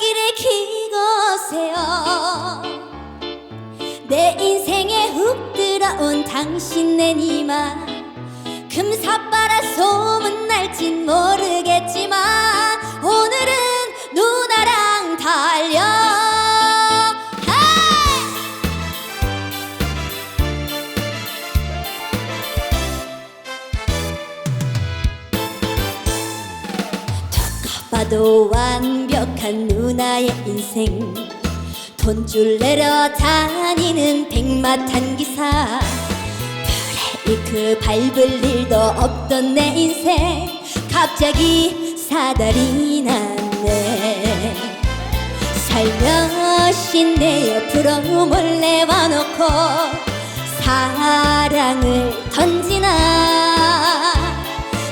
깜빡이를 켜고 오세요. 내 인생에 훅 들어온 당신네 니마 금사빠라 소문날진 모르겠지만 오늘은 누나랑 달려. 누가 봐도 완벽한 누나의 인생, 돈줄 내려 다니는 백마탄 기사, 브레이크 밟을 일도 없던 내 인생 갑자기 사달이 났네. 살며시 내 옆으로 몰래 와놓고 사랑을 던지나.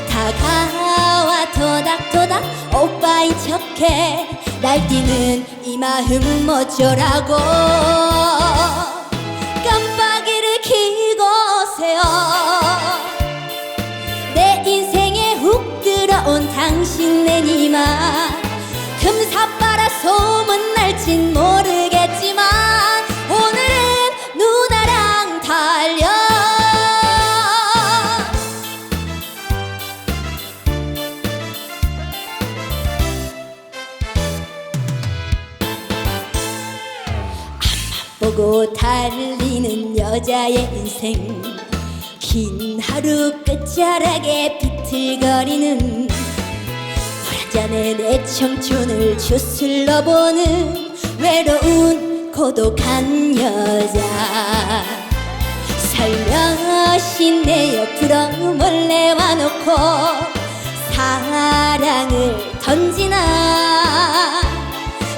다가와 토닥토닥 오빠인 척해 날뛰는 이 마음 어쩌라고. 깜빡이를 켜고 오세요. 내 인생에 훅 들어온 당신네 니마 금사빠라 소문날진 모르겠지만 오늘은 누나랑 달려. 보고 달리는 여자의 인생, 긴 하루 끝자락에 비틀거리는 오랜전에 내 청춘을 주슬러 보는 외로운 고독한 여자. 살며시 내 옆으로 몰래 와놓고 사랑을 던지나.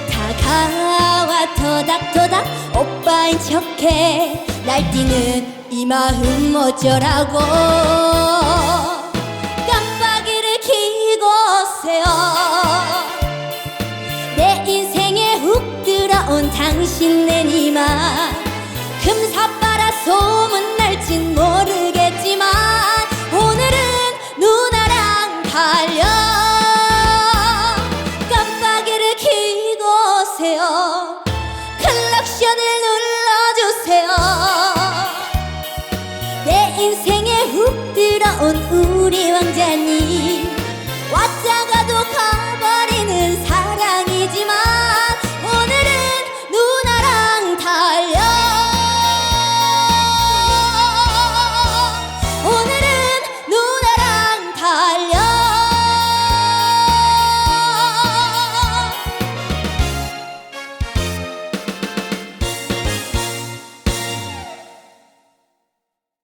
다가와 토닥토닥 오빠인 척해 날뛰는 이 마음 어쩌라고. 깜빡이를 켜고 오세요. 내 인생에 훅 들어온 당신네 니마 금사빠라 소문날진 모르겠지만 오늘은 누나랑 달려. 깜빡이를 켜고 오세요. 클락션을 눌러주세요. 내 인생에 훅 들어온 우리 왕자님 왔다